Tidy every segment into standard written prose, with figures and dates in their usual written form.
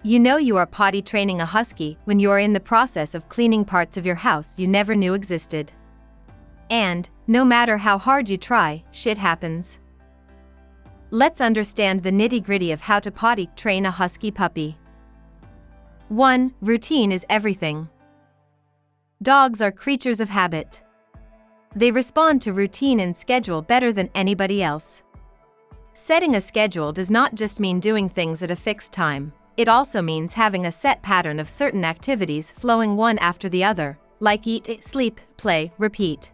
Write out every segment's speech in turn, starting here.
You know you are potty training a husky when you are in the process of cleaning parts of your house you never knew existed. And, no matter how hard you try, shit happens. Let's understand the nitty-gritty of how to potty train a husky puppy. 1. Routine is everything. Dogs are creatures of habit. They respond to routine and schedule better than anybody else. Setting a schedule does not just mean doing things at a fixed time, it also means having a set pattern of certain activities flowing one after the other, like eat, sleep, play, repeat.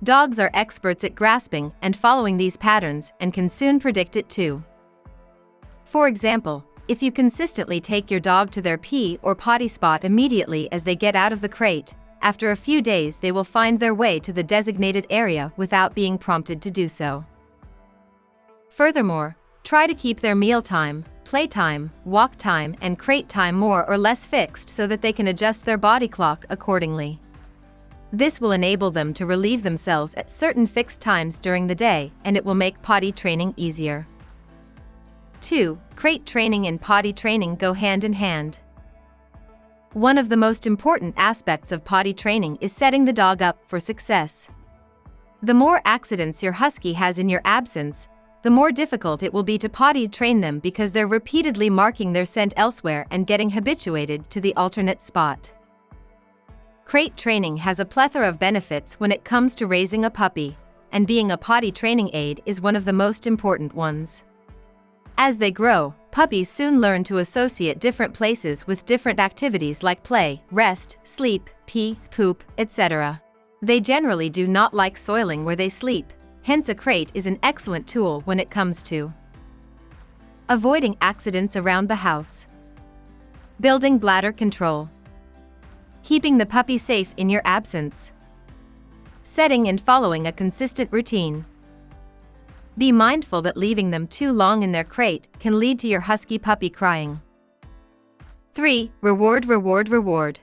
Dogs are experts at grasping and following these patterns and can soon predict it too. For example, if you consistently take your dog to their pee or potty spot immediately as they get out of the crate, after a few days they will find their way to the designated area without being prompted to do so. Furthermore, try to keep their mealtime, playtime, walk time, and crate time more or less fixed so that they can adjust their body clock accordingly. This will enable them to relieve themselves at certain fixed times during the day, and it will make potty training easier. 2. Crate training and potty training go hand in hand. One of the most important aspects of potty training is setting the dog up for success. The more accidents your husky has in your absence, the more difficult it will be to potty train them because they're repeatedly marking their scent elsewhere and getting habituated to the alternate spot. Crate training has a plethora of benefits when it comes to raising a puppy, and being a potty training aid is one of the most important ones. As they grow, puppies soon learn to associate different places with different activities like play, rest, sleep, pee, poop, etc. They generally do not like soiling where they sleep, hence a crate is an excellent tool when it comes to avoiding accidents around the house, building bladder control, keeping the puppy safe in your absence, setting and following a consistent routine. Be mindful that leaving them too long in their crate can lead to your husky puppy crying. 3. Reward, reward, reward.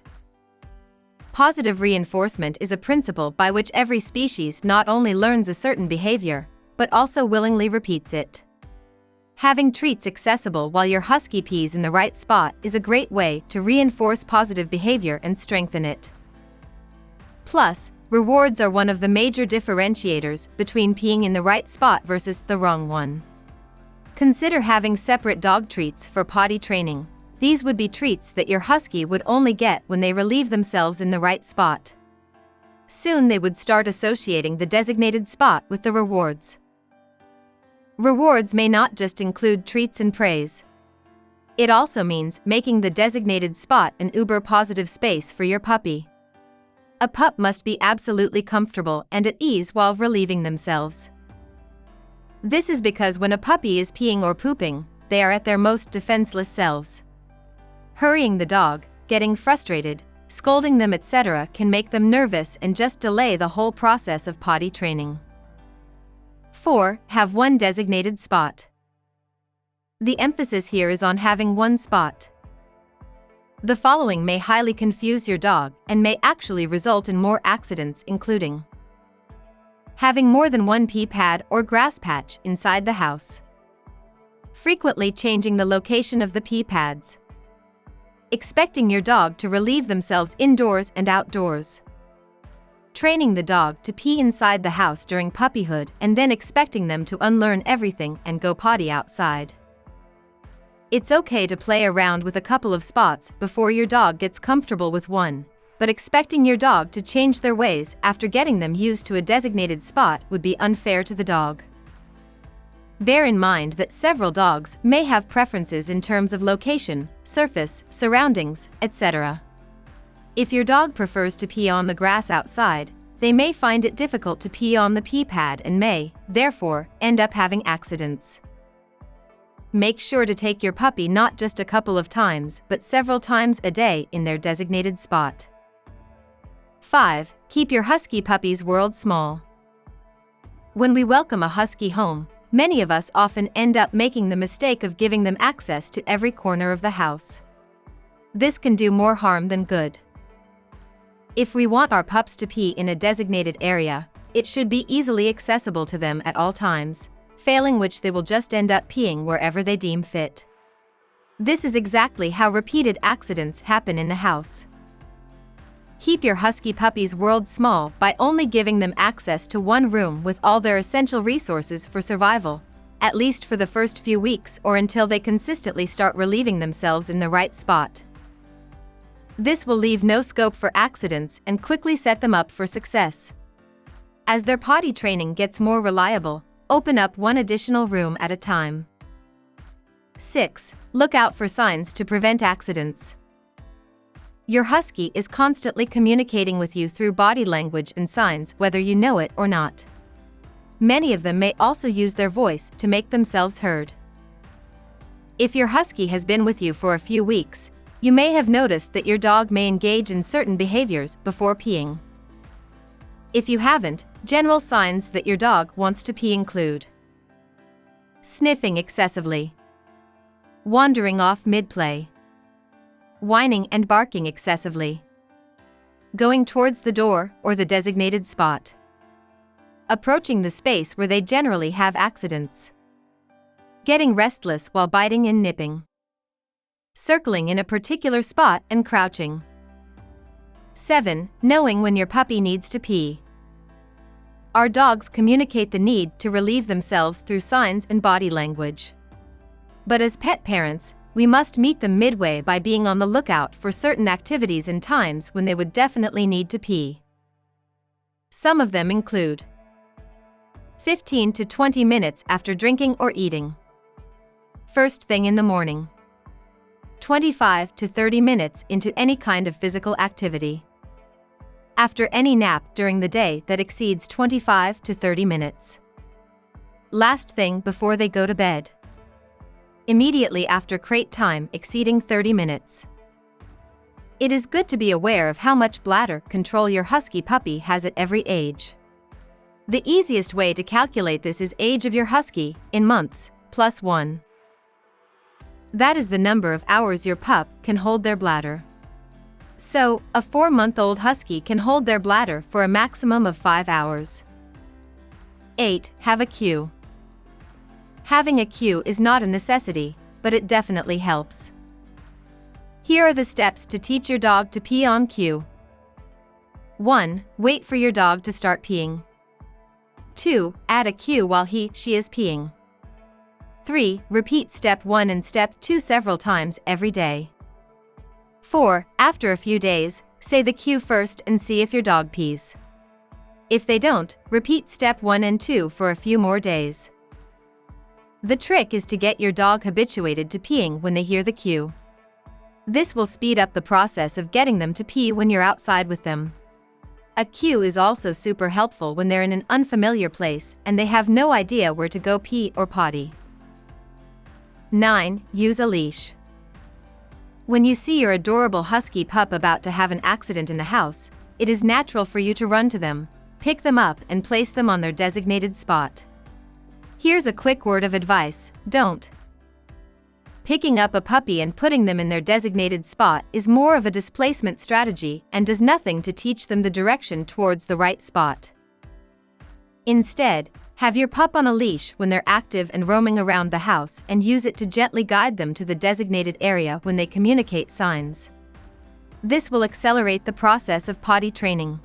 Positive reinforcement is a principle by which every species not only learns a certain behavior, but also willingly repeats it. Having treats accessible while your husky pees in the right spot is a great way to reinforce positive behavior and strengthen it. Plus, rewards are one of the major differentiators between peeing in the right spot versus the wrong one. Consider having separate dog treats for potty training. These would be treats that your husky would only get when they relieve themselves in the right spot. Soon they would start associating the designated spot with the rewards. Rewards may not just include treats and praise. It also means making the designated spot an uber-positive space for your puppy. A pup must be absolutely comfortable and at ease while relieving themselves. This is because when a puppy is peeing or pooping, they are at their most defenseless selves. Hurrying the dog, getting frustrated, scolding them, etc. can make them nervous and just delay the whole process of potty training. 4. Have one designated spot. The emphasis here is on having one spot. The following may highly confuse your dog and may actually result in more accidents, including having more than one pee pad or grass patch inside the house, frequently changing the location of the pee pads, expecting your dog to relieve themselves indoors and outdoors, training the dog to pee inside the house during puppyhood and then expecting them to unlearn everything and go potty outside. It's okay to play around with a couple of spots before your dog gets comfortable with one, but expecting your dog to change their ways after getting them used to a designated spot would be unfair to the dog. Bear in mind that several dogs may have preferences in terms of location, surface, surroundings, etc. If your dog prefers to pee on the grass outside, they may find it difficult to pee on the pee pad and may, therefore, end up having accidents. Make sure to take your puppy not just a couple of times but several times a day in their designated spot. 5. Keep your husky puppy's world small. When we welcome a husky home, many of us often end up making the mistake of giving them access to every corner of the house. This can do more harm than good. If we want our pups to pee in a designated area, it should be easily accessible to them at all times, failing which they will just end up peeing wherever they deem fit. This is exactly how repeated accidents happen in the house. Keep your Husky puppy's world small by only giving them access to one room with all their essential resources for survival, at least for the first few weeks or until they consistently start relieving themselves in the right spot. This will leave no scope for accidents and quickly set them up for success. As their potty training gets more reliable, open up one additional room at a time. 6. Look out for signs to prevent accidents. Your Husky is constantly communicating with you through body language and signs, whether you know it or not. Many of them may also use their voice to make themselves heard. If your Husky has been with you for a few weeks, you may have noticed that your dog may engage in certain behaviors before peeing. If you haven't, general signs that your dog wants to pee include sniffing excessively, wandering off mid-play, whining and barking excessively, going towards the door or the designated spot, approaching the space where they generally have accidents, getting restless while biting and nipping, circling in a particular spot and crouching. 7. Knowing when your puppy needs to pee. Our dogs communicate the need to relieve themselves through signs and body language. But as pet parents, we must meet them midway by being on the lookout for certain activities and times when they would definitely need to pee. Some of them include 15 to 20 minutes after drinking or eating, first thing in the morning, 25 to 30 minutes into any kind of physical activity, after any nap during the day that exceeds 25 to 30 minutes, last thing before they go to bed, immediately after crate time exceeding 30 minutes. It is good to be aware of how much bladder control your Husky puppy has at every age. The easiest way to calculate this is age of your Husky, in months, plus 1. That is the number of hours your pup can hold their bladder. So, a 4-month-old Husky can hold their bladder for a maximum of 5 hours. 8. Have a cue. Having a cue is not a necessity, but it definitely helps. Here are the steps to teach your dog to pee on cue. 1. Wait for your dog to start peeing. 2. Add a cue while he/she is peeing. 3. Repeat step 1 and step 2 several times every day. 4. After a few days, say the cue first and see if your dog pees. If they don't, repeat step 1 and 2 for a few more days. The trick is to get your dog habituated to peeing when they hear the cue. This will speed up the process of getting them to pee when you're outside with them. A cue is also super helpful when they're in an unfamiliar place and they have no idea where to go pee or potty. 9. Use a leash. When you see your adorable Husky pup about to have an accident in the house, it is natural for you to run to them, pick them up and place them on their designated spot. Here's a quick word of advice: don't. Picking up a puppy and putting them in their designated spot is more of a displacement strategy and does nothing to teach them the direction towards the right spot. Instead, have your pup on a leash when they're active and roaming around the house and use it to gently guide them to the designated area when they communicate signs. This will accelerate the process of potty training.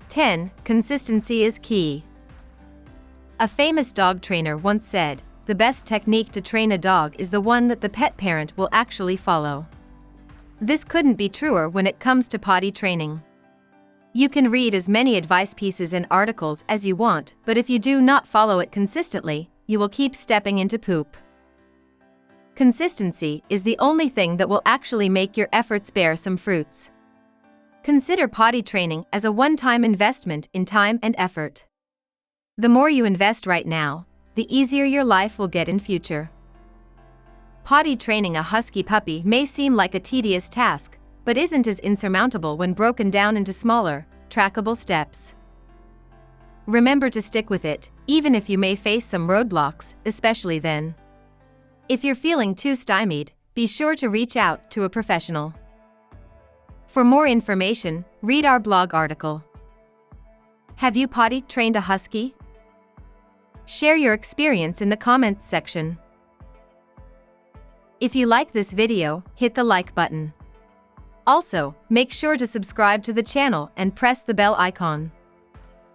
10. Consistency is key. A famous dog trainer once said, "The best technique to train a dog is the one that the pet parent will actually follow." This couldn't be truer when it comes to potty training. You can read as many advice pieces and articles as you want, but if you do not follow it consistently, you will keep stepping into poop. Consistency is the only thing that will actually make your efforts bear some fruits. Consider potty training as a one-time investment in time and effort. The more you invest right now, the easier your life will get in future. Potty training a Husky puppy may seem like a tedious task, but isn't as insurmountable when broken down into smaller, trackable steps. Remember to stick with it, even if you may face some roadblocks, especially then. If you're feeling too stymied, be sure to reach out to a professional. For more information, read our blog article. Have you potty trained a Husky? Share your experience in the comments section. If you like this video, hit the like button. Also, make sure to subscribe to the channel and press the bell icon.